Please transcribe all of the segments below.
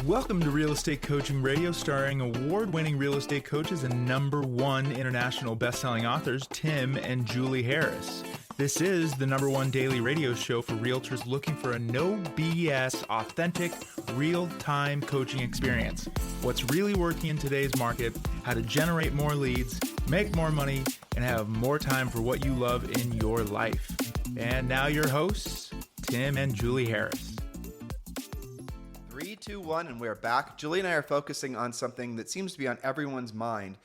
Welcome to Real Estate Coaching Radio, starring award-winning real estate coaches and #1 international best-selling authors, Tim and Julie Harris. This is the #1 daily radio show for realtors looking for a no BS, authentic, real-time coaching experience. What's really working in today's market, how to generate more leads, make more money, and have more time for what you love in your life. And now your hosts, Tim and Julie Harris. 3, 2, 1, and we're back. Julie and I are focusing on something that seems to be on everyone's mind,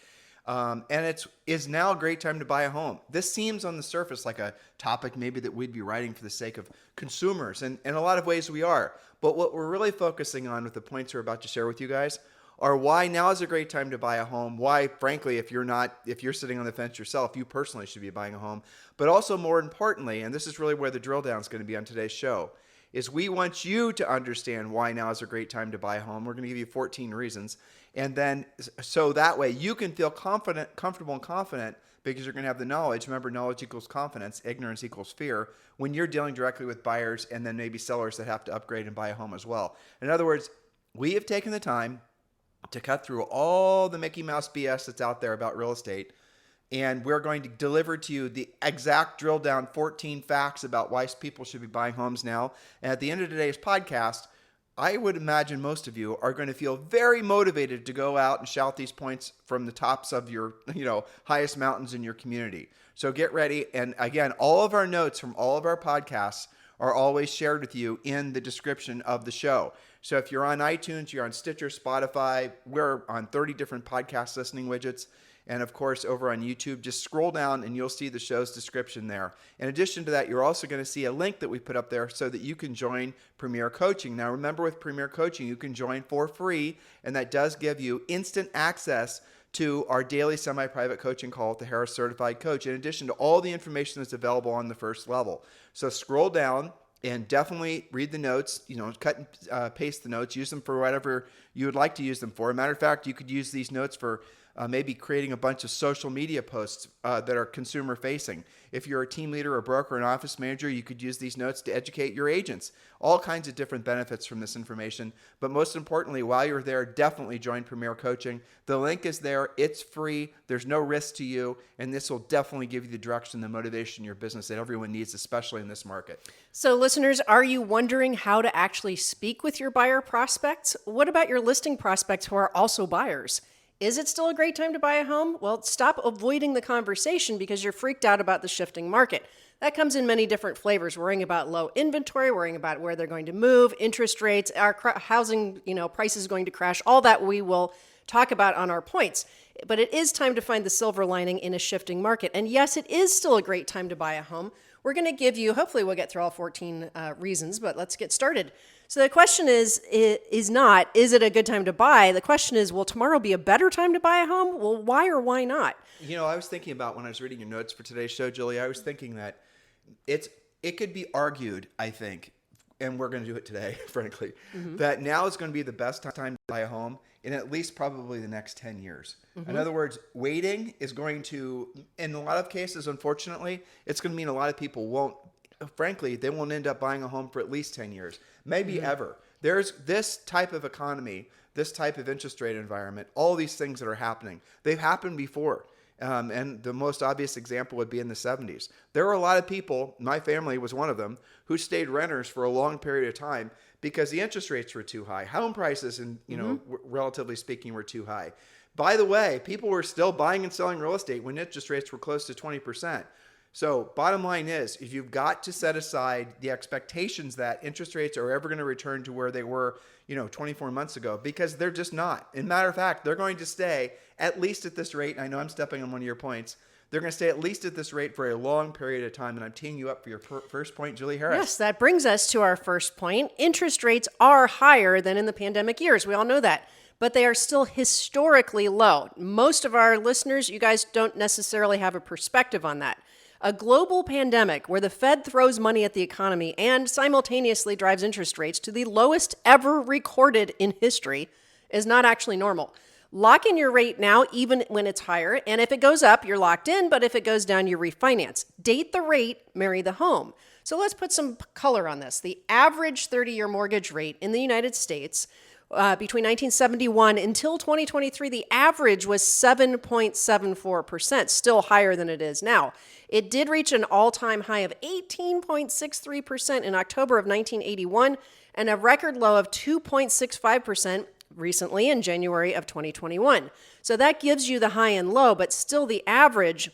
and is now a great time to buy a home. This seems on the surface like a topic maybe that we'd be writing for the sake of consumers, and in a lot of ways we are. But what we're really focusing on with the points we're about to share with you guys are why now is a great time to buy a home. Why, frankly, if you're sitting on the fence yourself, you personally should be buying a home. But also more importantly, and this is really where the drill down is going to be on today's show, is we want you to understand why now is a great time to buy a home. We're going to give you 14 reasons. And then, so that way you can feel comfortable and confident because you're going to have the knowledge. Remember, knowledge equals confidence, ignorance equals fear when you're dealing directly with buyers and then maybe sellers that have to upgrade and buy a home as well. In other words, we have taken the time to cut through all the Mickey Mouse BS that's out there about real estate. And we're going to deliver to you the exact drill down 14 facts about why people should be buying homes now. And at the end of today's podcast, I would imagine most of you are going to feel very motivated to go out and shout these points from the tops of your, highest mountains in your community. So get ready. And again, all of our notes from all of our podcasts are always shared with you in the description of the show. So if you're on iTunes, you're on Stitcher, Spotify, we're on 30 different podcast listening widgets. And of course, over on YouTube, just scroll down and you'll see the show's description there. In addition to that, you're also going to see a link that we put up there so that you can join Premier Coaching. Now, remember with Premier Coaching, you can join for free, and that does give you instant access to our daily semi-private coaching call with the Harris Certified Coach, in addition to all the information that's available on the first level. So scroll down and definitely read the notes, cut and paste the notes, use them for whatever you would like to use them for. As a matter of fact, you could use these notes for maybe creating a bunch of social media posts that are consumer facing. If you're a team leader, a broker, an office manager, you could use these notes to educate your agents. All kinds of different benefits from this information. But most importantly, while you're there, definitely join Premier Coaching. The link is there. It's free. There's no risk to you. And this will definitely give you the direction, the motivation in your business that everyone needs, especially in this market. So listeners, are you wondering how to actually speak with your buyer prospects? What about your listing prospects who are also buyers? Is it still a great time to buy a home? Well, stop avoiding the conversation because you're freaked out about the shifting market. That comes in many different flavors, worrying about low inventory, worrying about where they're going to move, interest rates, our housing, prices going to crash, all that we will talk about on our points. But it is time to find the silver lining in a shifting market. And yes, it is still a great time to buy a home. We're going to give you, hopefully we'll get through all 14 reasons, but let's get started. So the question is it a good time to buy? The question is, will tomorrow be a better time to buy a home? Well, why or why not? I was thinking about when I was reading your notes for today's show, Julie, I was thinking that it could be argued, I think, and we're going to do it today, frankly, that now is going to be the best time to buy a home in at least probably the next 10 years. In other words, waiting is going to, in a lot of cases, unfortunately, it's going to mean a lot of people won't end up buying a home for at least 10 years, maybe ever. There's this type of economy, this type of interest rate environment, all these things that are happening. They've happened before. And the most obvious example would be in the 70s. There were a lot of people, my family was one of them, who stayed renters for a long period of time because the interest rates were too high. Home prices, relatively speaking, were too high. By the way, people were still buying and selling real estate when interest rates were close to 20%. So bottom line is, if you've got to set aside the expectations that interest rates are ever going to return to where they were, 24 months ago, because they're just not. As a matter of fact, they're going to stay at least at this rate. And I know I'm stepping on one of your points. They're going to stay at least at this rate for a long period of time. And I'm teeing you up for your first point, Julie Harris. Yes, that brings us to our first point. Interest rates are higher than in the pandemic years. We all know that. But they are still historically low. Most of our listeners, you guys don't necessarily have a perspective on that. A global pandemic where the Fed throws money at the economy and simultaneously drives interest rates to the lowest ever recorded in history is not actually normal. Lock in your rate now, even when it's higher. And if it goes up, you're locked in. But if it goes down, you refinance. Date the rate, marry the home. So let's put some color on this. The average 30-year mortgage rate in the United States Between 1971 until 2023, the average was 7.74%, still higher than it is now. It did reach an all-time high of 18.63% in October of 1981 and a record low of 2.65% recently in January of 2021. So that gives you the high and low, but still the average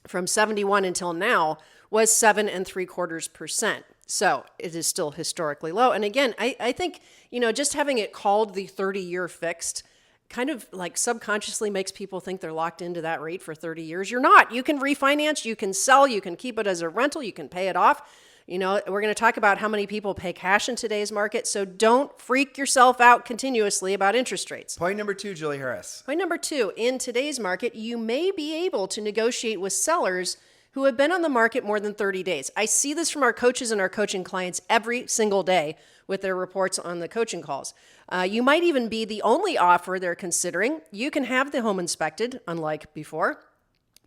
from 71 until now was 7.75%. So it is still historically low. And again, I think, just having it called the 30-year fixed kind of like subconsciously makes people think they're locked into that rate for 30 years. You're not. You can refinance, you can sell, you can keep it as a rental, you can pay it off. We're going to talk about how many people pay cash in today's market. So don't freak yourself out continuously about interest rates. Point number 2, Julie Harris. Point number 2, in today's market, you may be able to negotiate with sellers who have been on the market more than 30 days. I see this from our coaches and our coaching clients every single day with their reports on the coaching calls. You might even be the only offer they're considering. You can have the home inspected, unlike before,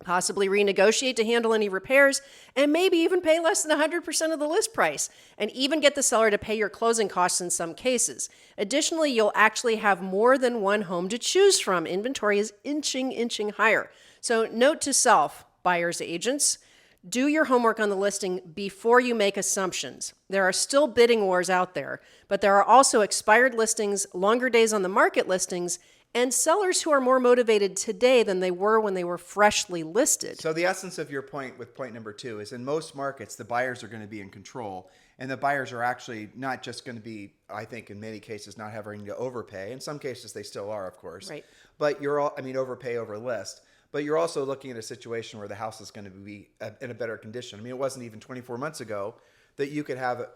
possibly renegotiate to handle any repairs, and maybe even pay less than 100% of the list price, and even get the seller to pay your closing costs in some cases. Additionally, you'll actually have more than one home to choose from. Inventory is inching higher. So note to self, buyers agents, do your homework on the listing before you make assumptions. There are still bidding wars out there, but there are also expired listings, longer days on the market listings, and sellers who are more motivated today than they were when they were freshly listed. So the essence of your point with point number 2 is in most markets, the buyers are going to be in control, and the buyers are actually not just going to be, I think in many cases, not having to overpay. In some cases, they still are, of course. Right. But overpay over list. But you're also looking at a situation where the house is going to be in a better condition. I mean, it wasn't even 24 months ago that you could have,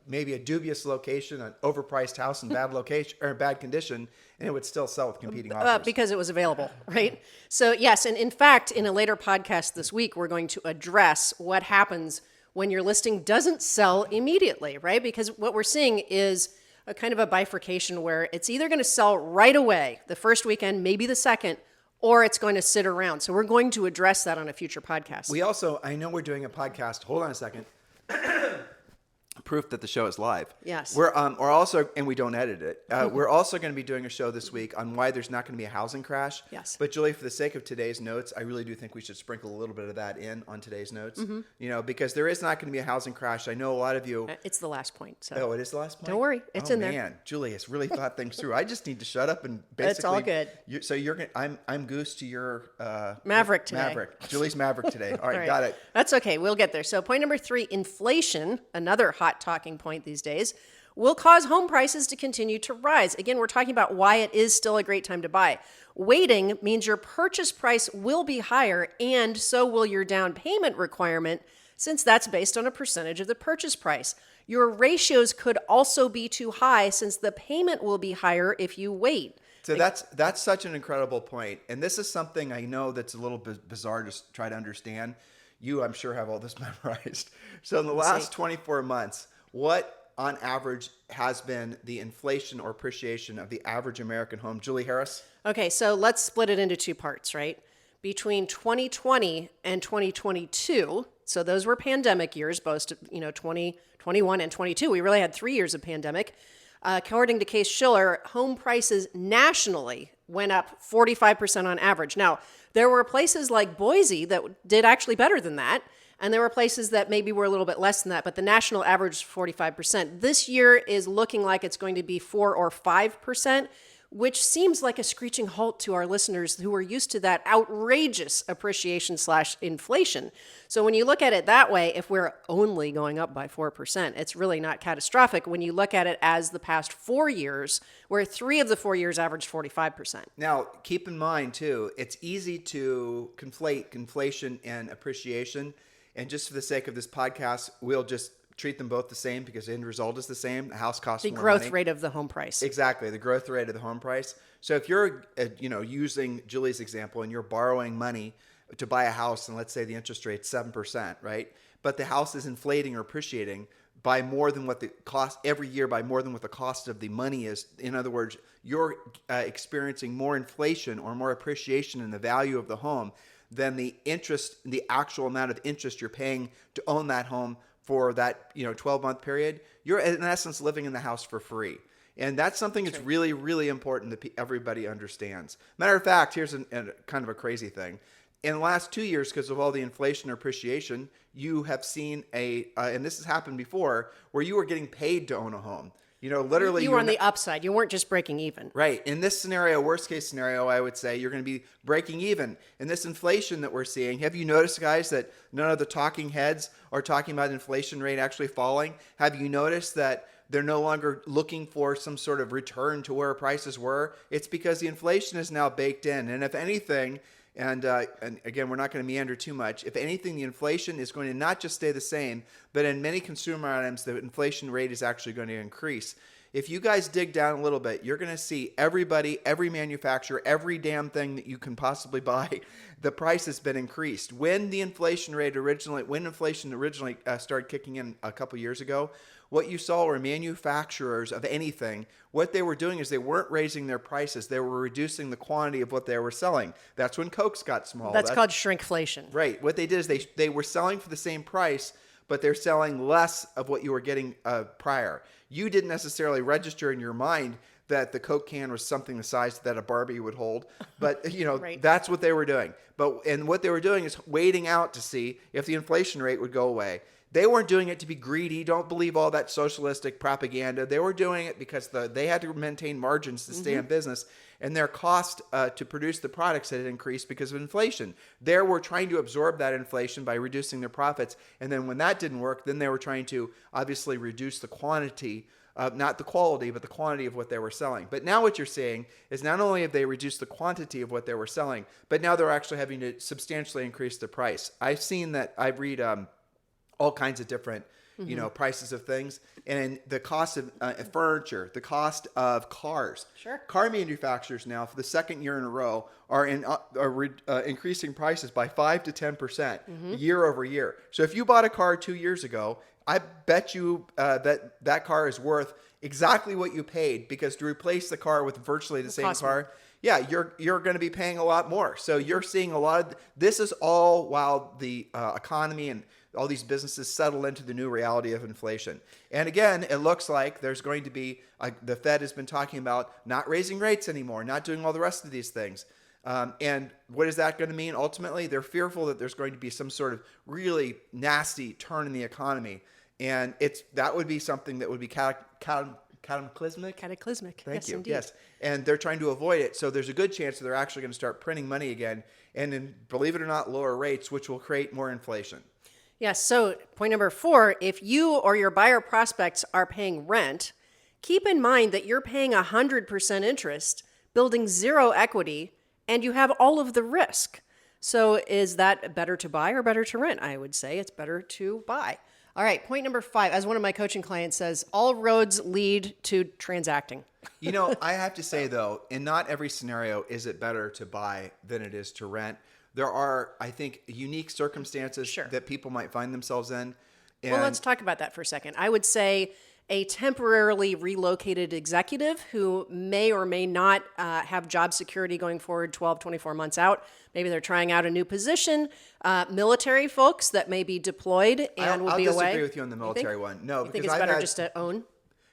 maybe a dubious location, an overpriced house in bad location or bad condition, and it would still sell with competing offers. Because it was available, right? So yes, and in fact, in a later podcast this week, we're going to address what happens when your listing doesn't sell immediately, right? Because what we're seeing is a kind of a bifurcation where it's either going to sell right away, the first weekend, maybe the second, or it's going to sit around. So we're going to address that on a future podcast. We also, I know we're doing a podcast. Hold on a second. Proof that the show is live. Yes. We're also, and we don't edit it. We're also going to be doing a show this week on why there's not going to be a housing crash. Yes. But Julie, for the sake of today's notes, I really do think we should sprinkle a little bit of that in on today's notes. Mm-hmm. Because there is not going to be a housing crash. I know a lot of you. It's the last point. So. Oh, it is the last point? Don't worry, it's in there. Oh man, Julie has really thought things through. I just need to shut up and basically. It's all good. You're going. I'm Goose to your Maverick today. Maverick. Julie's Maverick today. All right, got it. That's okay. We'll get there. So point number 3, inflation, another hot talking point these days, will cause home prices to continue to rise. Again, we're talking about why it is still a great time to buy. Waiting means your purchase price will be higher, and so will your down payment requirement, since that's based on a percentage of the purchase price. Your ratios could also be too high, since the payment will be higher if you wait. So that's such an incredible point. And this is something I know that's a little bit bizarre to try to understand. You, I'm sure, have all this memorized. So in the last 24 months, what on average has been the inflation or appreciation of the average American home? Julie Harris? Okay, so let's split it into 2 parts, right? Between 2020 and 2022, so those were pandemic years, both 2021 and 22. We really had 3 years of pandemic. According to Case Shiller, home prices nationally went up 45% on average. Now, there were places like Boise that did actually better than that, and there were places that maybe were a little bit less than that, but the national average is 45%. This year is looking like it's going to be 4 or 5%, which seems like a screeching halt to our listeners who are used to that outrageous appreciation / inflation. So when you look at it that way, if we're only going up by 4%, it's really not catastrophic when you look at it as the past 4 years, where 3 of the 4 years averaged 45%. Now, keep in mind, too, it's easy to conflate inflation and appreciation. And just for the sake of this podcast, we'll just treat them both the same because the end result is the same. The house costs more money. The growth rate of the home price. Exactly, the growth rate of the home price. So if you're, using Julie's example and you're borrowing money to buy a house, and let's say the interest rate's 7%, right? But the house is inflating or appreciating by more than what the cost every year, by more than what the cost of the money is. In other words, you're experiencing more inflation or more appreciation in the value of the home than the interest, the actual amount of interest you're paying to own that home for that 12-month period, you're in essence living in the house for free. And that's something that's really, really important that everybody understands. Matter of fact, here's a kind of a crazy thing. In the last 2 years, because of all the inflation or appreciation, you have seen and this has happened before, where you were getting paid to own a home. Literally, you were on the upside. You weren't just breaking even. Right. In this scenario, worst case scenario, I would say you're going to be breaking even. In this inflation that we're seeing, have you noticed, guys, that none of the talking heads are talking about inflation rate actually falling? Have you noticed that they're no longer looking for some sort of return to where prices were? It's because the inflation is now baked in. And if anything, and again, we're not going to meander too much. If anything, the inflation is going to not just stay the same, but in many consumer items, the inflation rate is actually going to increase. If you guys dig down a little bit, you're going to see everybody, every manufacturer, every damn thing that you can possibly buy, the price has been increased. When inflation originally started kicking in a couple years ago, what you saw were manufacturers of anything. What they were doing is they weren't raising their prices. They were reducing the quantity of what they were selling. That's when Cokes got small. That's called shrinkflation. Right. What they did is they were selling for the same price, but they're selling less of what you were getting prior. You didn't necessarily register in your mind that the Coke can was something the size that a Barbie would hold, but Right. That's what they were doing. And what they were doing is waiting out to see if the inflation rate would go away. They weren't doing it to be greedy. Don't believe all that socialistic propaganda. They were doing it because they had to maintain margins to stay in business, and their cost to produce the products had increased because of inflation. They were trying to absorb that inflation by reducing their profits, and then when that didn't work, then they were trying to obviously reduce the quantity, not the quality, but the quantity of what they were selling. But now what you're seeing is not only have they reduced the quantity of what they were selling, but now they're actually having to substantially increase the price. I've seen that. I read all kinds of different, prices of things, and the cost of furniture, the cost of cars. Sure. Car manufacturers now, for the second year in a row, are increasing prices by 5 to 10% year over year. So if you bought a car 2 years ago, I bet you that car is worth exactly what you paid, because to replace the car with virtually the same car, yeah, you're going to be paying a lot more. So you're seeing a lot of this is all while the economy and all these businesses settle into the new reality of inflation. And again, it looks like there's going to be the Fed has been talking about not raising rates anymore, not doing all the rest of these things. And what is that going to mean? Ultimately, they're fearful that there's going to be some sort of really nasty turn in the economy, and that would be something that would be cataclysmic. Cataclysmic. Thank Yes, you. indeed. Yes. And they're trying to avoid it. So there's a good chance that they're actually going to start printing money again, and then, believe it or not, lower rates, which will create more inflation. Yes. So point number 4, if you or your buyer prospects are paying rent, keep in mind that you're paying 100% interest, building zero equity, and you have all of the risk. So is that better to buy or better to rent? I would say it's better to buy. All right. Point number 5, as one of my coaching clients says, all roads lead to transacting. I have to say, though, in not every scenario is it better to buy than it is to rent. There are, I think, unique circumstances that people might find themselves in. And Well, let's talk about that for a second. I would say a temporarily relocated executive who may or may not have job security going forward 12, 24 months out. Maybe they're trying out a new position. Military folks that may be deployed and will be away. I'll disagree with you on the military one. No, You think because it's better just to own?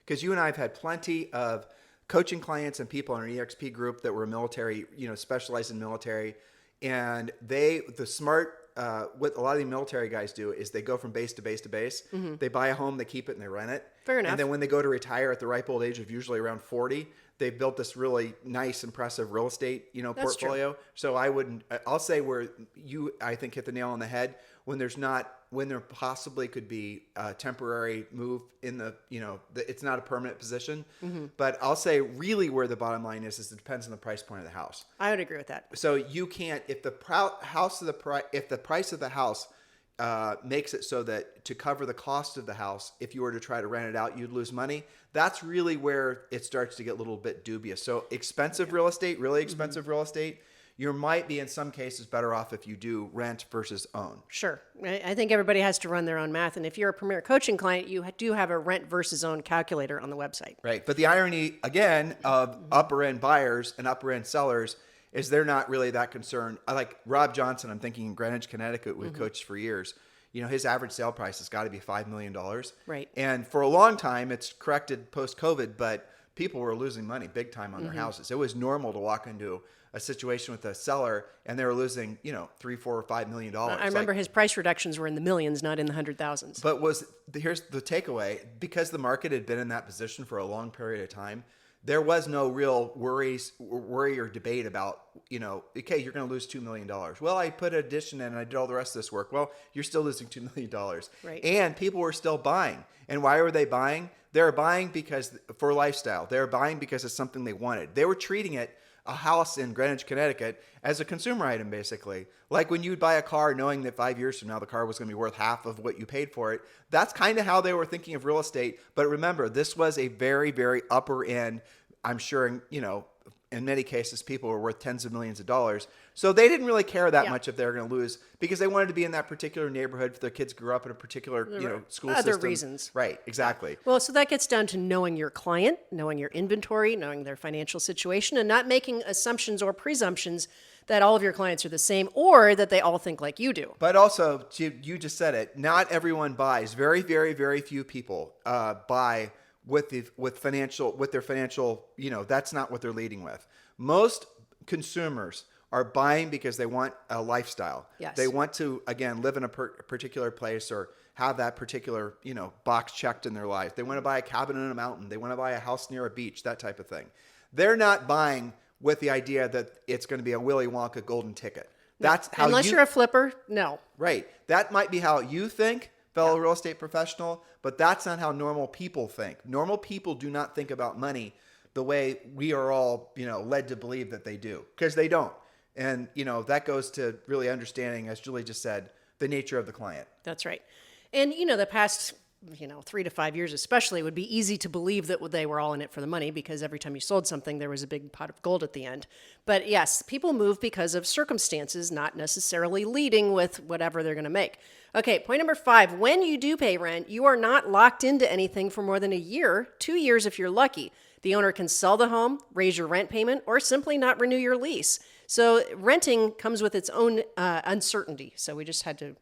Because you and I have had plenty of coaching clients and people in our EXP group that were military, specialized in military. And what a lot of the military guys do is they go from base to base to base. Mm-hmm. They buy a home, they keep it, and they rent it. Fair enough. And then when they go to retire at the ripe old age of usually around 40, they've built this really nice, impressive real estate, portfolio. True. So I'll say where you, I think, hit the nail on the head when there possibly could be a temporary move in it's not a permanent position. Mm-hmm. But I'll say really where the bottom line is it depends on the price point of the house. I would agree with that. So you can't, if the price of the house makes it so that to cover the cost of the house, if you were to try to rent it out, you'd lose money. That's really where it starts to get a little bit dubious. So expensive real estate, really expensive real estate, you might be in some cases better off if you do rent versus own. Sure. I think everybody has to run their own math. And if you're a Premier Coaching client, you do have a rent versus own calculator on the website. Right. But the irony, again, of upper end buyers and upper end sellers is they're not really that concerned. I like Rob Johnson, I'm thinking in Greenwich, Connecticut, we've coached for years. his average sale price has got to be $5 million. Right. And for a long time, it's corrected post-COVID, but people were losing money big time on their houses. It was normal to walk into a situation with a seller and they were losing, $3, $4, or $5 million. I remember his price reductions were in the millions, not in the 100,000s. But here's the takeaway: because the market had been in that position for a long period of time, there was no real worry or debate about, okay, you're going to lose $2 million. Well, I put an addition in and I did all the rest of this work. Well, you're still losing $2 million. Right. And people were still buying. And why were they buying? They're buying because for lifestyle. They're buying because it's something they wanted. They were treating it, a house in Greenwich, Connecticut, as a consumer item, basically. Like when you'd buy a car knowing that 5 years from now the car was going to be worth half of what you paid for it. That's kind of how they were thinking of real estate. But remember, this was a very, very upper end. I'm sure, in many cases, people were worth tens of millions of dollars. So they didn't really care that much if they were going to lose, because they wanted to be in that particular neighborhood. If their kids grew up in a particular, school system. Other reasons. Right, exactly. Well, so that gets down to knowing your client, knowing your inventory, knowing their financial situation, and not making assumptions or presumptions that all of your clients are the same or that they all think like you do. But also, you just said it, not everyone buys. Very, very, very few people buy with their financial, that's not what they're leading with. Most consumers are buying because they want a lifestyle. Yes. They want to, again, live in a particular place or have that particular, box checked in their life. They want to buy a cabin on a mountain. They want to buy a house near a beach, that type of thing. They're not buying with the idea that it's going to be a Willy Wonka golden ticket. That's how Unless you're a flipper, no. Right. That might be how you think, fellow real estate professional, but that's not how normal people think. Normal people do not think about money the way we are all, led to believe that they do, because they don't. And, that goes to really understanding, as Julie just said, the nature of the client. That's right. And, the past, 3 to 5 years especially, it would be easy to believe that they were all in it for the money, because every time you sold something, there was a big pot of gold at the end. But yes, people move because of circumstances, not necessarily leading with whatever they're going to make. Okay, point number 5, when you do pay rent, you are not locked into anything for more than a year, 2 years if you're lucky. The owner can sell the home, raise your rent payment, or simply not renew your lease. So renting comes with its own uncertainty. So we just had to,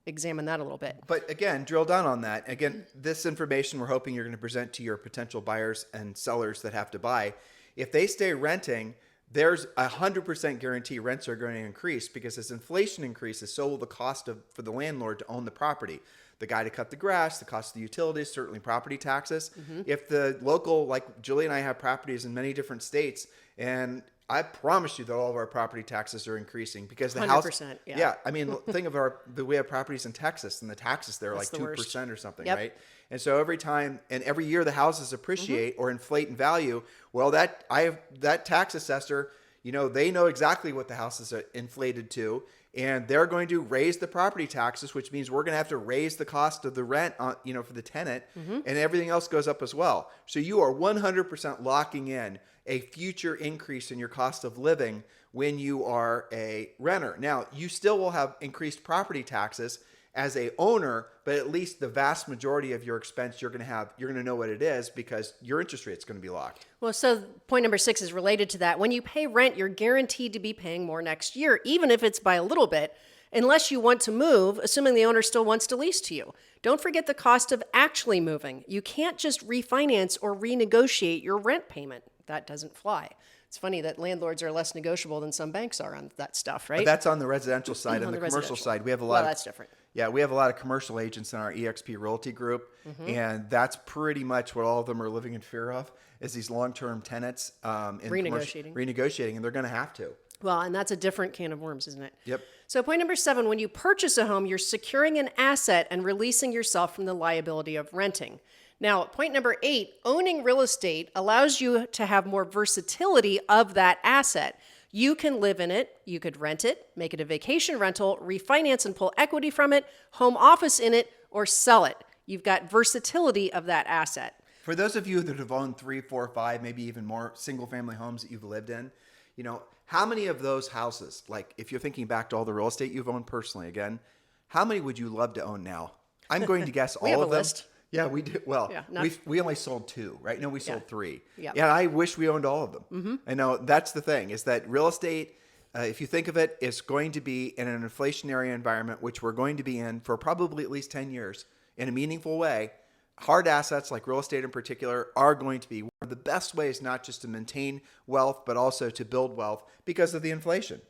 examine that a little bit. But again, drill down on that. Again, this information we're hoping you're going to present to your potential buyers and sellers that have to buy. If they stay renting, there's 100% guarantee rents are going to increase, because as inflation increases, so will the cost for the landlord to own the property. The guy to cut the grass, the cost of the utilities, certainly property taxes. Mm-hmm. If the local, like Julie and I have properties in many different states, and I promise you that all of our property taxes are increasing, because the 100%, house. yeah. I mean, think of we have properties in Texas, and the taxes there are like 2% or something, Yep. right? And so every year the houses appreciate or inflate in value. Well, that tax assessor, they know exactly what the houses are inflated to, and they're going to raise the property taxes, which means we're going to have to raise the cost of the rent for the tenant, and everything else goes up as well. So you are 100% locking in a future increase in your cost of living when you are a renter. Now, you still will have increased property taxes as a owner, but at least the vast majority of your expense you're going to know what it is, because your interest rate's going to be locked. Well, so point number 6 is related to that. When you pay rent, you're guaranteed to be paying more next year, even if it's by a little bit, unless you want to move, assuming the owner still wants to lease to you. Don't forget the cost of actually moving. You can't just refinance or renegotiate your rent payment. That doesn't fly. It's funny that landlords are less negotiable than some banks are on that stuff, right? But that's on the residential side. On the commercial side, we have a lot. That's different. Yeah, we have a lot of commercial agents in our EXP Realty group, and that's pretty much what all of them are living in fear of, is these long-term tenants renegotiating, and they're going to have to. Well, and that's a different can of worms, isn't it? Yep. So point number 7, when you purchase a home, you're securing an asset and releasing yourself from the liability of renting. Now, point number 8, owning real estate allows you to have more versatility of that asset. You can live in it, you could rent it, make it a vacation rental, refinance and pull equity from it, home office in it, or sell it. You've got versatility of that asset. For those of you that have owned 3, 4, 5, maybe even more single-family homes that you've lived in, how many of those houses, like if you're thinking back to all the real estate you've owned personally, again, how many would you love to own now? I'm going to guess all have of a them. list. Yeah, we do. Well, Yeah, we only sold 2, right? No, we sold 3. Yeah. Yeah, I wish we owned all of them. Mm-hmm. I know that's the thing, is that real estate, If you think of it, it's going to be in an inflationary environment, which we're going to be in for probably at least 10 years in a meaningful way. Hard assets like real estate in particular are going to be one of the best ways not just to maintain wealth, but also to build wealth because of the inflation.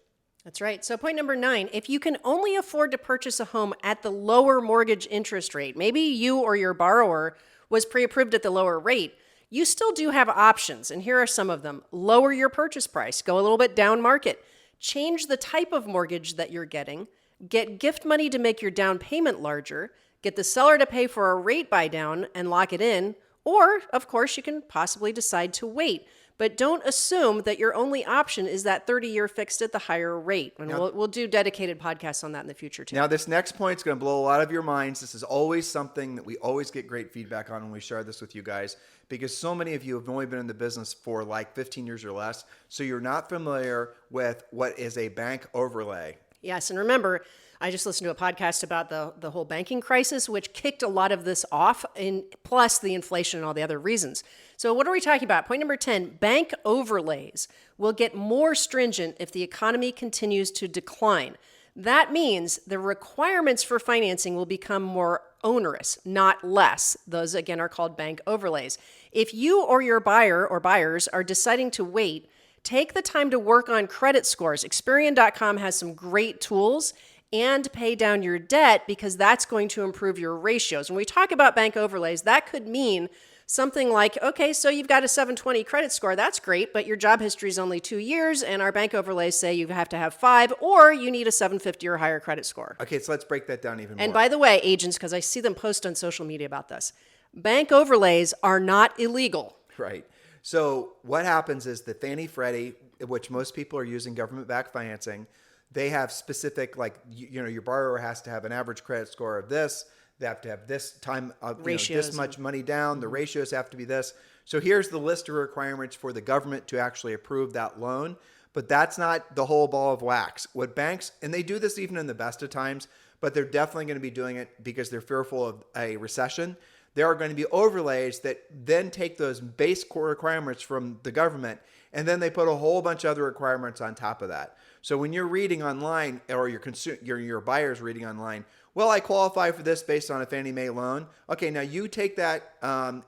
That's right. So point number 9, if you can only afford to purchase a home at the lower mortgage interest rate, maybe you or your borrower was pre-approved at the lower rate, you still do have options. And here are some of them. Lower your purchase price, go a little bit down market, change the type of mortgage that you're getting, get gift money to make your down payment larger, get the seller to pay for a rate buy down and lock it in, or, of course, you can possibly decide to wait. But don't assume that your only option is that 30-year fixed at the higher rate. And we'll do dedicated podcasts on that in the future, too. Now, this next point is going to blow a lot of your minds. This is always something that we always get great feedback on when we share this with you guys, because so many of you have only been in the business for like 15 years or less, so you're not familiar with what is a bank overlay. Yes, and remember, I just listened to a podcast about the whole banking crisis, which kicked a lot of this off, and plus the inflation and all the other reasons. So what are we talking about? Point number 10, bank overlays will get more stringent if the economy continues to decline. That means the requirements for financing will become more onerous, not less. Those, again, are called bank overlays. If you or your buyer or buyers are deciding to wait, take the time to work on credit scores. Experian.com has some great tools, and pay down your debt, because that's going to improve your ratios. When we talk about bank overlays, that could mean something like, okay, so you've got a 720 credit score, that's great, but your job history is only 2 years, and our bank overlays say you have to have 5, or you need a 750 or higher credit score. Okay, so let's break that down even more. And by the way, agents, because I see them post on social media about this, bank overlays are not illegal. Right. So what happens is that Fannie Freddie, which most people are using government-backed financing, they have specific, like, your borrower has to have an average credit score of this. They have to have this time of this much money down. The ratios have to be this. So here's the list of requirements for the government to actually approve that loan. But that's not the whole ball of wax. What banks, and they do this even in the best of times, but they're definitely going to be doing it because they're fearful of a recession. There are going to be overlays that then take those base core requirements from the government, and then they put a whole bunch of other requirements on top of that. So when you're reading online, or your buyer's reading online, well, I qualify for this based on a Fannie Mae loan. Okay, now you take that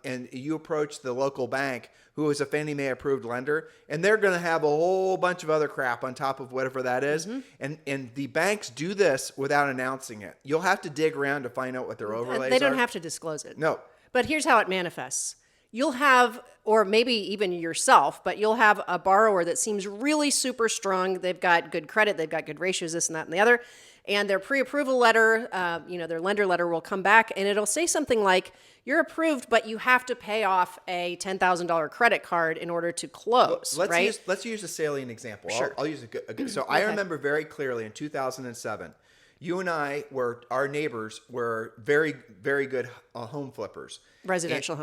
and you approach the local bank who is a Fannie Mae approved lender, and they're going to have a whole bunch of other crap on top of whatever that is. Mm-hmm. And the banks do this without announcing it. You'll have to dig around to find out what their overlays are. They don't have to disclose it. No. But here's how it manifests. You'll have, or maybe even yourself, but you'll have a borrower that seems really super strong. They've got good credit, they've got good ratios, this and that and the other. And their pre-approval letter, their lender letter will come back, and it'll say something like, you're approved, but you have to pay off a $10,000 credit card in order to close, right? Let's use a salient example. Sure. I'll use a good. So I remember very clearly in 2007, you and our neighbors were very, very good home flippers. Residential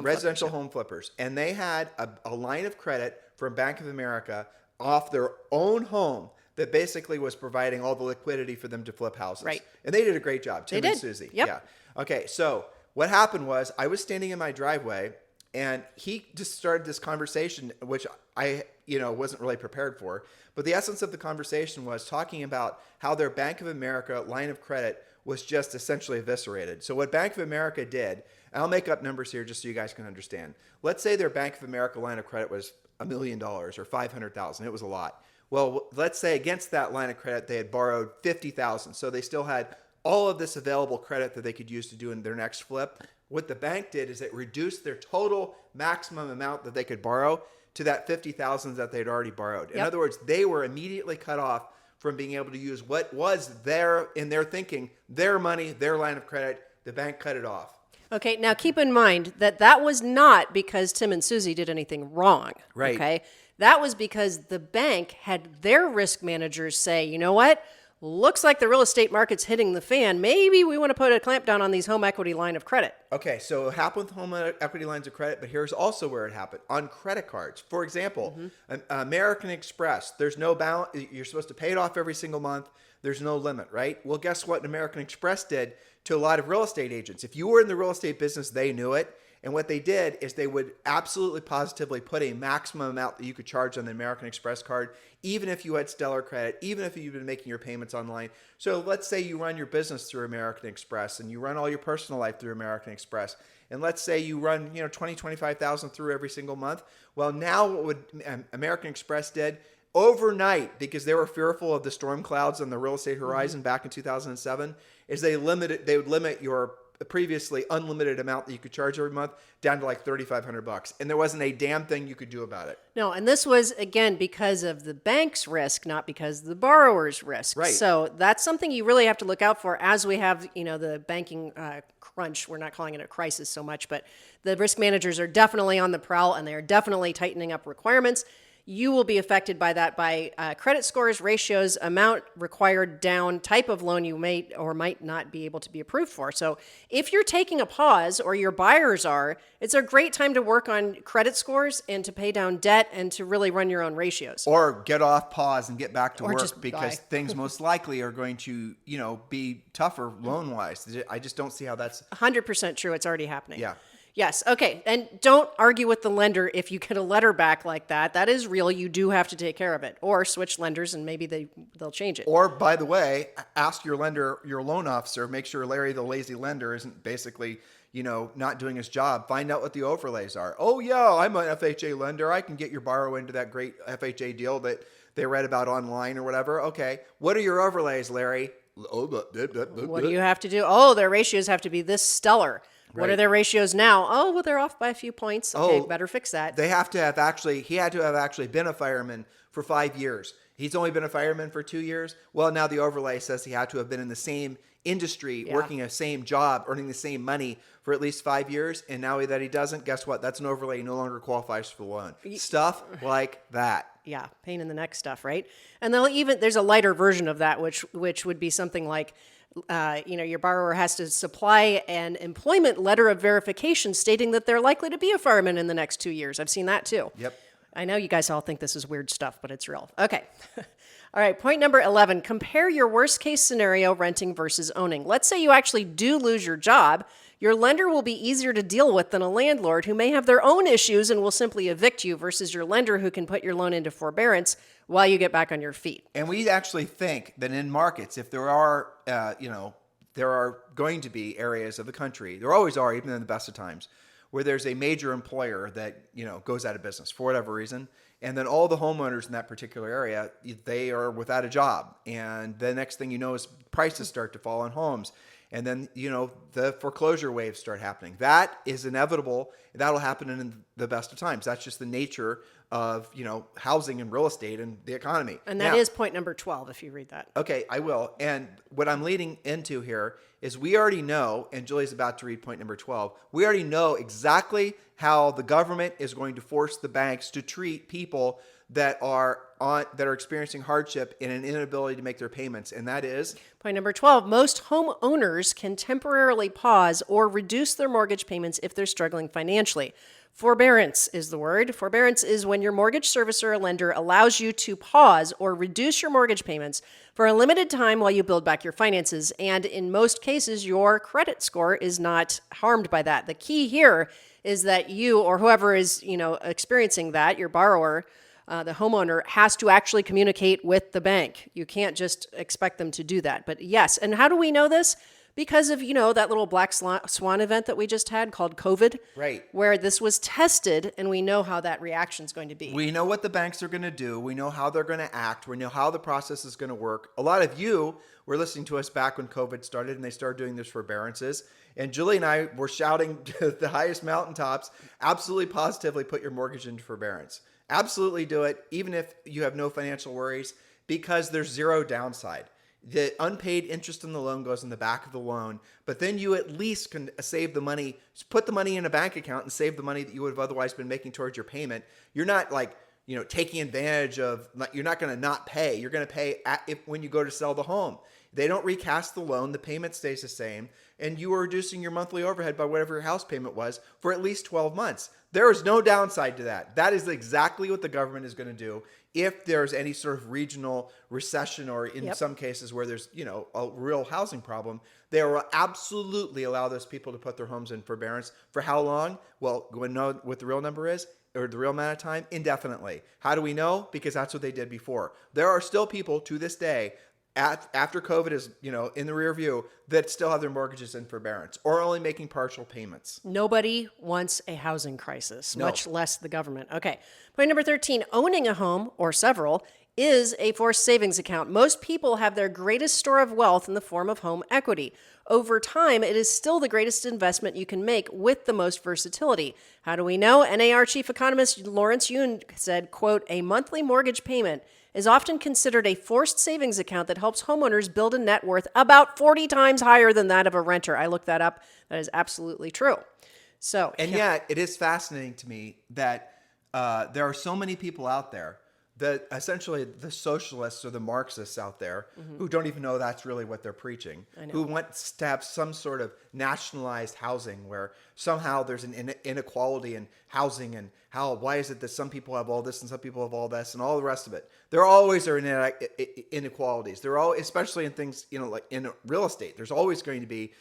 home flippers. And they had a line of credit from Bank of America off their own home that basically was providing all the liquidity for them to flip houses. Right. And they did a great job, Tim and Susie. Yep. Yeah. Okay, so what happened was I was standing in my driveway, and he just started this conversation, which I wasn't really prepared for. But the essence of the conversation was talking about how their Bank of America line of credit was just essentially eviscerated. So what Bank of America did, and I'll make up numbers here just so you guys can understand. Let's say their Bank of America line of credit was $1 million or $500,000. It was a lot. Well, let's say against that line of credit, they had borrowed $50,000. So they still had all of this available credit that they could use to do in their next flip. What the bank did is it reduced their total maximum amount that they could borrow to that $50,000 that they'd already borrowed. In other words, they were immediately cut off from being able to use what was in their thinking, their money, their line of credit. The bank cut it off. Okay, now keep in mind that was not because Tim and Susie did anything wrong. Right. Okay, that was because the bank had their risk managers say, you know what? Looks like the real estate market's hitting the fan. Maybe we want to put a clamp down on these home equity line of credit. Okay, so it happened with home equity lines of credit, but here's also where it happened. On credit cards. For example, American Express, there's no balance. You're supposed to pay it off every single month. There's no limit, right? Well, guess what American Express did to a lot of real estate agents? If you were in the real estate business, they knew it. And what they did is they would absolutely positively put a maximum amount that you could charge on the American Express card, even if you had stellar credit, even if you've been making your payments online. So let's say you run your business through American Express and you run all your personal life through American Express. And let's say you run, 20, 25,000 through every single month. Well, now what would American Express did overnight, because they were fearful of the storm clouds on the real estate horizon back in 2007, is they would limit your previously unlimited amount that you could charge every month down to like $3,500, and there wasn't a damn thing you could do about it. No, and this was, again, because of the bank's risk, not because of the borrower's risk. Right. So that's something you really have to look out for as we have, the banking crunch. We're not calling it a crisis so much, but the risk managers are definitely on the prowl, and they are definitely tightening up requirements. You will be affected by that by credit scores, ratios, amount required down, type of loan you may or might not be able to be approved for. So if you're taking a pause, or your buyers are, it's a great time to work on credit scores and to pay down debt and to really run your own ratios. Or get off pause and get back to Or work, just because die. things most likely are going to, be tougher loan-wise. I just don't see how that's... 100% true. It's already happening. Yeah. Yes. Okay. And don't argue with the lender if you get a letter back like that. That is real. You do have to take care of it, or switch lenders and maybe they'll change it. Or, by the way, ask your lender, your loan officer, make sure Larry the lazy lender isn't basically, not doing his job. Find out what the overlays are. Oh, yeah, I'm an FHA lender. I can get your borrower into that great FHA deal that they read about online or whatever. Okay. What are your overlays, Larry? What do you have to do? Oh, their ratios have to be this stellar. What are their ratios now? Oh, well, they're off by a few points. Okay, better fix that. He had to have actually been a fireman for 5 years. He's only been a fireman for 2 years. Well, now the overlay says he had to have been in the same industry, working a same job, earning the same money for at least 5 years. And now that he doesn't, guess what? That's an overlay. He no longer qualifies for the loan. Stuff like that. Yeah, pain in the neck stuff, right? And there's a lighter version of that, which would be something like, your borrower has to supply an employment letter of verification stating that they're likely to be a fireman in the next 2 years. I've seen that too. Yep. I know you guys all think this is weird stuff, but it's real. Okay. All right. Point number 11, compare your worst case scenario renting versus owning. Let's say you actually do lose your job. Your lender will be easier to deal with than a landlord who may have their own issues and will simply evict you, versus your lender who can put your loan into forbearance while you get back on your feet. And we actually think that in markets, if there are, there are going to be areas of the country, there always are, even in the best of times, where there's a major employer that, goes out of business for whatever reason. And then all the homeowners in that particular area, they are without a job. And the next thing you know is prices start to fall on homes. And then, the foreclosure waves start happening. That is inevitable. That'll happen in the best of times. That's just the nature of, housing and real estate and the economy. And that is point number 12, if you read that. Okay, I will. And what I'm leading into here is we already know, and Julie's about to read point number 12, we already know exactly how the government is going to force the banks to treat people that are experiencing hardship and an inability to make their payments, and that is point number 12. Most homeowners can temporarily pause or reduce their mortgage payments if they're struggling financially. Forbearance is the word. Forbearance is when your mortgage servicer or lender allows you to pause or reduce your mortgage payments for a limited time while you build back your finances. And in most cases, your credit score is not harmed by that. The key here is that you, or whoever is, experiencing that, your borrower, the homeowner, has to actually communicate with the bank. You can't just expect them to do that. But yes, and how do we know this? Because of, that little black swan event that we just had called COVID. Right. Where this was tested, and we know how that reaction is going to be. We know what the banks are going to do. We know how they're going to act. We know how the process is going to work. A lot of you were listening to us back when COVID started and they started doing this forbearances. And Julie and I were shouting to the highest mountaintops, absolutely positively put your mortgage into forbearance. Absolutely do it, even if you have no financial worries, because there's zero downside. The unpaid interest in the loan goes in the back of the loan, but then you at least can save the money, put the money in a bank account and save the money that you would have otherwise been making towards your payment. You're not taking advantage of, you're not going to not pay. You're going to pay when you go to sell the home. They don't recast the loan. The payment stays the same. And you are reducing your monthly overhead by whatever your house payment was for at least 12 months. There is no downside to that. That is exactly what the government is going to do if there's any sort of regional recession, or in some cases where there's, a real housing problem. They will absolutely allow those people to put their homes in forbearance. For how long? Well, we know what the real number is, or the real amount of time. Indefinitely. How do we know? Because that's what they did before. There are still people to this day, after COVID is, in the rear view, that still have their mortgages in forbearance or only making partial payments. Nobody wants a housing crisis, much less the government. Okay. Point number 13, owning a home or several is a forced savings account. Most people have their greatest store of wealth in the form of home equity. Over time, it is still the greatest investment you can make with the most versatility. How do we know? NAR chief economist Lawrence Yun said, quote, a monthly mortgage payment is often considered a forced savings account that helps homeowners build a net worth about 40 times higher than that of a renter. I looked that up. That is absolutely true. So, and yet it is fascinating to me that there are so many people out there that essentially the socialists or the Marxists out there who don't even know that's really what they're preaching, who want to have some sort of nationalized housing where somehow there's an inequality in housing, and why is it that some people have all this and some people have all this and all the rest of it. There always are inequalities. There are, especially in things, like in real estate, there's always going to be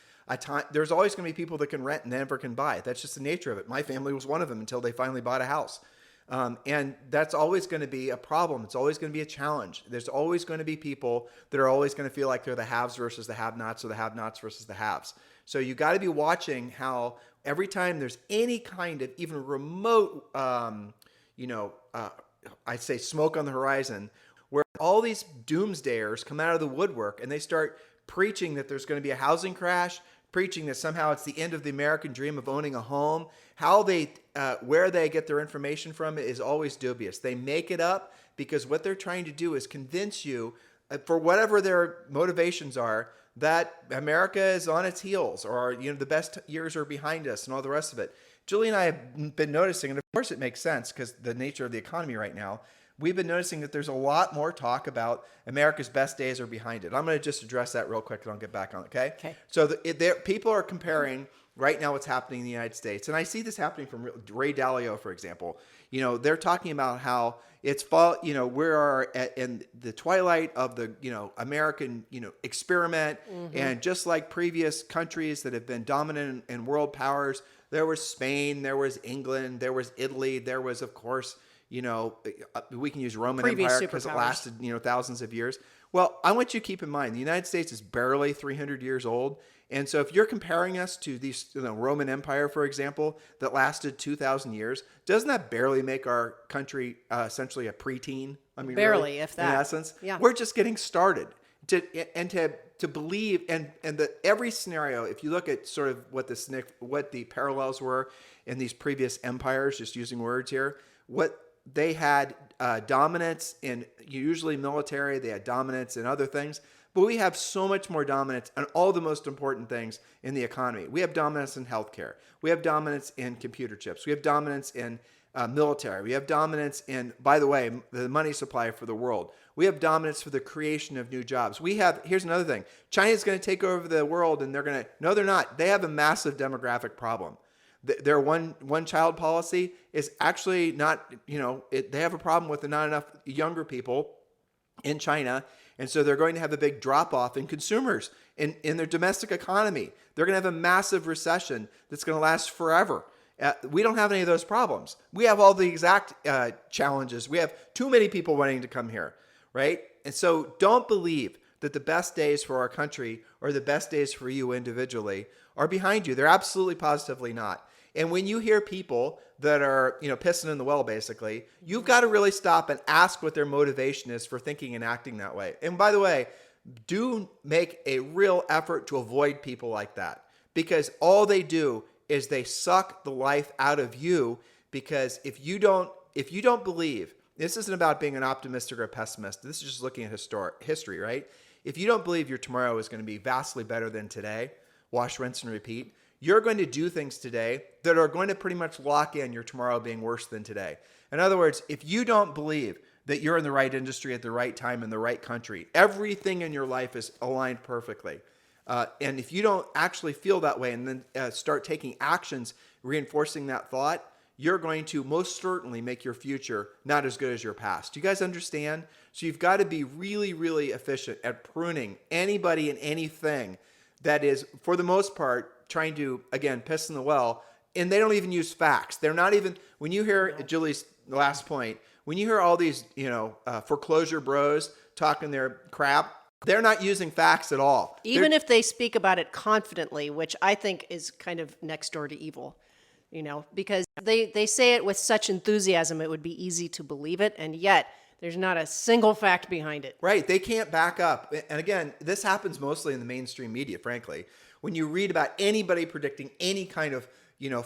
there's always going to be people that can rent and never can buy. That's just the nature of it. My family was one of them until they finally bought a house. And that's always going to be a problem. It's always going to be a challenge. There's always going to be people that are always going to feel like they're the haves versus the have-nots, or the have-nots versus the haves. So you got to be watching how every time there's any kind of even remote, I'd say smoke on the horizon, where all these doomsdayers come out of the woodwork and they start preaching that there's going to be a housing crash, preaching that somehow it's the end of the American dream of owning a home. Where they get their information from is always dubious. They make it up because what they're trying to do is convince you, for whatever their motivations are, that America is on its heels, or the best years are behind us, and all the rest of it. Julie and I have been noticing, and of course it makes sense because the nature of the economy right now. We've been noticing that there's a lot more talk about America's best days are behind it. I'm going to just address that real quick and I'll get back on it, okay? So people are comparing right now what's happening in the United States. And I see this happening from Ray Dalio, for example. They're talking about how it's fall, we are in the twilight of the, American, experiment. And just like previous countries that have been dominant in world powers, there was Spain, there was England, there was Italy, there was, of course, we can use Roman Empire because it lasted, thousands of years. Well, I want you to keep in mind, the United States is barely 300 years old. And so if you're comparing us to these, Roman Empire, for example, that lasted 2,000 years, doesn't that barely make our country essentially a preteen? I mean, barely, really, if that. In essence, yeah. We're just getting started. To believe, and every scenario, if you look at sort of what the parallels were in these previous empires, just using words here, what they had dominance in usually military, they had dominance in other things, but we have so much more dominance on all the most important things in the economy. We have dominance in healthcare. We have dominance in computer chips. We have dominance in military. We have dominance in, by the way, the money supply for the world. We have dominance for the creation of new jobs. Here's another thing. China's going to take over the world, and no, they're not. They have a massive demographic problem. Their one-child policy is actually not, they have a problem with not enough younger people in China. And so they're going to have a big drop-off in consumers in their domestic economy. They're going to have a massive recession that's going to last forever. We don't have any of those problems. We have all the exact challenges. We have too many people wanting to come here, right? And so don't believe that the best days for our country or the best days for you individually are behind you. They're absolutely positively not. And when you hear people that are, pissing in the well, basically, you've got to really stop and ask what their motivation is for thinking and acting that way. And by the way, do make a real effort to avoid people like that, because all they do is they suck the life out of you. Because if you don't believe, this isn't about being an optimist or a pessimist. This is just looking at history, right? If you don't believe your tomorrow is going to be vastly better than today, wash, rinse, and repeat, you're going to do things today that are going to pretty much lock in your tomorrow being worse than today. In other words, if you don't believe that you're in the right industry at the right time in the right country. Everything in your life is aligned perfectly. And if you don't actually feel that way and then start taking actions reinforcing that thought, you're going to most certainly make your future not as good as your past. Do you guys understand? So you've got to be really, really efficient at pruning anybody and anything that is, for the most part, trying to, again, piss in the well. And they don't even use facts. They're not even, when you hear Julie's last point, when you hear all these, foreclosure bros talking their crap, they're not using facts at all. Even if they speak about it confidently, which I think is kind of next door to evil, because they say it with such enthusiasm, it would be easy to believe it. And yet there's not a single fact behind it. Right. They can't back up. And again, this happens mostly in the mainstream media, frankly. When you read about anybody predicting any kind of,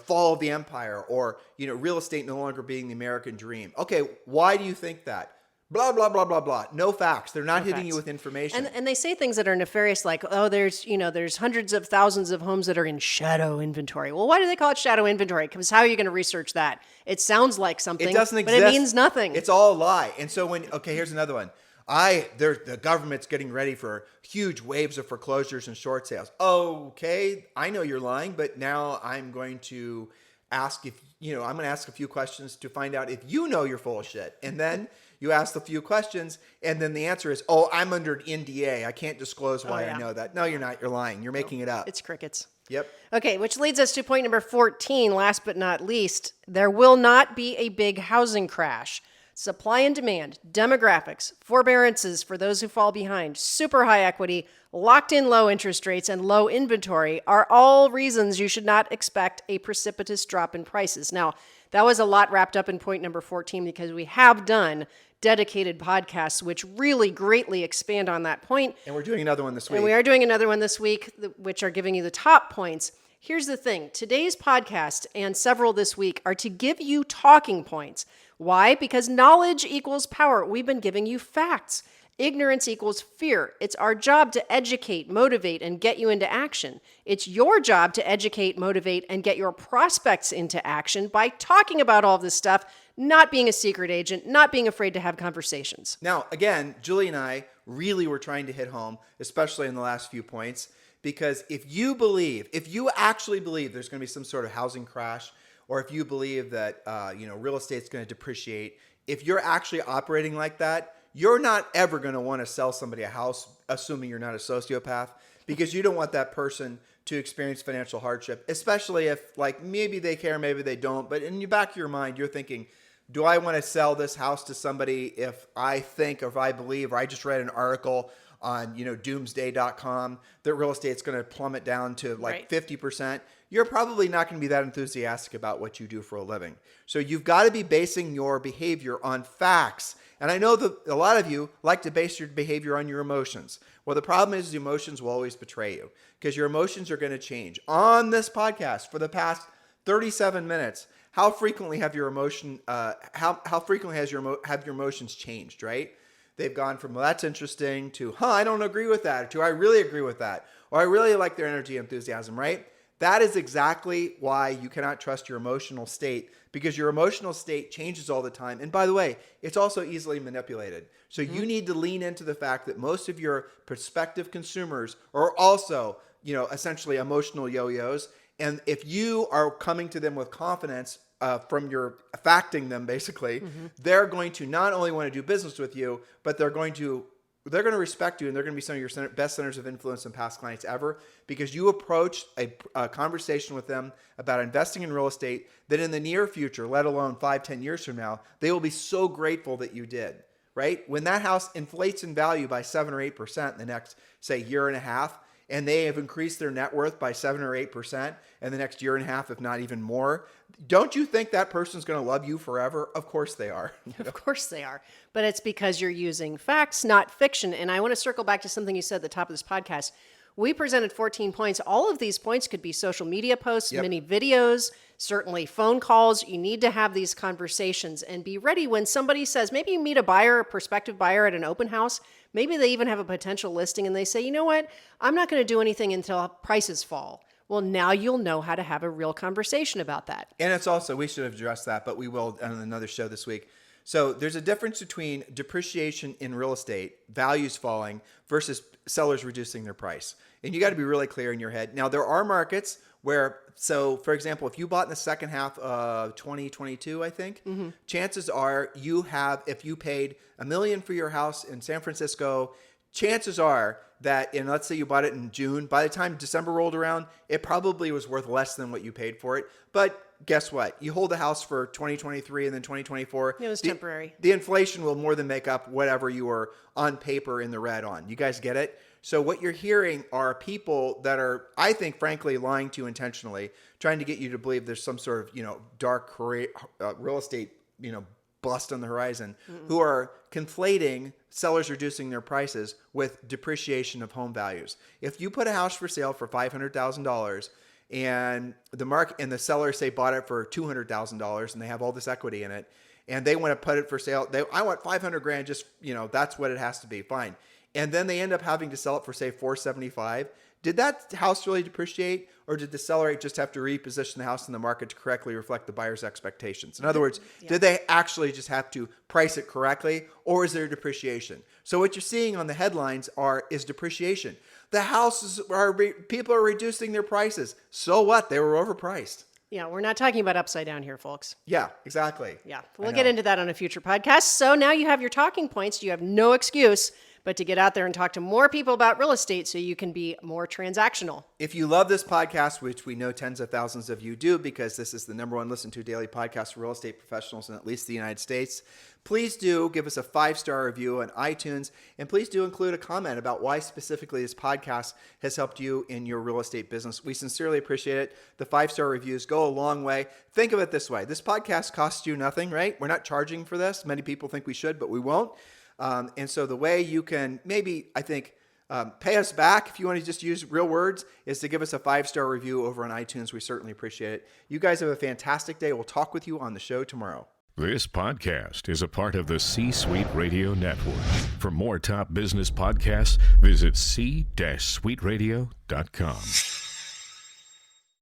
fall of the empire or, real estate no longer being the American dream. Okay, why do you think that? Blah, blah, blah, blah, blah. No facts. They're not hitting you with information. And they say things that are nefarious, like, there's hundreds of thousands of homes that are in shadow inventory. Well, why do they call it shadow inventory? Because how are you going to research that? It sounds like something, it doesn't exist, but it means nothing. It's all a lie. And so here's another one. The government's getting ready for huge waves of foreclosures and short sales. Okay, I know you're lying, but now I'm going to ask I'm going to ask a few questions to find out if you're full of shit. And then you ask a few questions, and then the answer is, I'm under an NDA. I can't disclose why I know that. No, you're not. You're lying. You're making it up. It's crickets. Yep. Okay, which leads us to point number 14, last but not least. There will not be a big housing crash. Supply and demand, demographics, forbearances for those who fall behind, super high equity, locked in low interest rates, and low inventory are all reasons you should not expect a precipitous drop in prices. Now, that was a lot wrapped up in point number 14 because we have done dedicated podcasts which really greatly expand on that point. And we're doing another one this week. And we are doing another one this week, which are giving you the top points. Here's the thing. Today's podcast and several this week are to give you talking points. Why? Because knowledge equals power. We've been giving you facts. Ignorance equals fear. It's our job to educate, motivate, and get you into action. It's your job to educate, motivate, and get your prospects into action by talking about all of this stuff, not being a secret agent, not being afraid to have conversations. Now, again, Julie and I really were trying to hit home, especially in the last few points, because if you actually believe there's going to be some sort of housing crash, or if you believe that real estate's going to depreciate, if you're actually operating like that, you're not ever going to want to sell somebody a house, assuming you're not a sociopath, because you don't want that person to experience financial hardship, especially if maybe they care, maybe they don't. But in the back of your mind, you're thinking, do I want to sell this house to somebody if I think or if I believe, or I just read an article on doomsday.com that real estate's going to plummet down to 50%. You're probably not going to be that enthusiastic about what you do for a living. So you've got to be basing your behavior on facts. And I know that a lot of you like to base your behavior on your emotions. Well, the problem is the emotions will always betray you because your emotions are going to change. On this podcast for the past 37 minutes, how frequently have your emotions changed, right? They've gone from, well, that's interesting to, I don't agree with that, to I really agree with that, or I really like their energy and enthusiasm, right? That is exactly why you cannot trust your emotional state, because your emotional state changes all the time. And by the way, it's also easily manipulated. So you need to lean into the fact that most of your prospective consumers are also, essentially emotional yo-yos. And if you are coming to them with confidence from your facting them, basically, they're going to not only want to do business with you, but they're going to respect you, and they're going to be some of your best centers of influence and past clients ever, because you approached a conversation with them about investing in real estate that in the near future, let alone 5-10 years from now, they will be so grateful that you did, right? When that house inflates in value by 7 or 8% in the next, say, year and a half, and they have increased their net worth by 7 or 8% in the next year and a half, if not even more, don't you think that person's going to love you forever? Of course they are. Of course they are. But it's because you're using facts, not fiction. And I want to circle back to something you said at the top of this podcast. We presented 14 points. All of these points could be social media posts, mini videos, certainly phone calls. You need to have these conversations and be ready when somebody says, maybe you meet a prospective buyer at an open house. Maybe they even have a potential listing and they say, you know what? I'm not going to do anything until prices fall. Well, now you'll know how to have a real conversation about that. And it's also, we should have addressed that, but we will on another show this week. So there's a difference between depreciation in real estate, values falling, versus sellers reducing their price. And you got to be really clear in your head. Now, there are markets where, so for example, if you bought in the second half of 2022, I think, chances are if you paid $1 million for your house in San Francisco, chances are that, and let's say you bought it in June, by the time December rolled around, it probably was worth less than what you paid for it. But guess what? You hold the house for 2023 and then 2024. It was temporary. The inflation will more than make up whatever you were on paper in the red on. You guys get it? So what you're hearing are people that are, I think, frankly, lying to you intentionally, trying to get you to believe there's some sort of, dark real estate, bust on the horizon, who are conflating sellers reducing their prices with depreciation of home values. If you put a house for sale for $500,000 and the seller say bought it for $200,000 and they have all this equity in it and they want to put it for sale, I want $500,000, just, that's what it has to be, fine. And then they end up having to sell it for, say, $475,000. Did that house really depreciate, or did the seller just have to reposition the house in the market to correctly reflect the buyer's expectations? In other words, did they actually just have to price it correctly, or is there depreciation? So what you're seeing on the headlines is depreciation. The houses people are reducing their prices. So what? They were overpriced. Yeah, we're not talking about upside down here, folks. Yeah, exactly. Yeah, we'll get into that on a future podcast. So now you have your talking points. You have no excuse but to get out there and talk to more people about real estate so you can be more transactional. If you love this podcast, which we know tens of thousands of you do because this is the number one listened to daily podcast for real estate professionals in at least the United States, please do give us a 5-star review on iTunes, and please do include a comment about why specifically this podcast has helped you in your real estate business. We sincerely appreciate it. The 5-star reviews go a long way. Think of it this way. This podcast costs you nothing, right? We're not charging for this. Many people think we should, but we won't. And so the way you can maybe, I think, pay us back, if you want to just use real words, is to give us a 5-star review over on iTunes. We certainly appreciate it. You guys have a fantastic day. We'll talk with you on the show tomorrow. This podcast is a part of the C-Suite Radio Network. For more top business podcasts, visit c-suiteradio.com.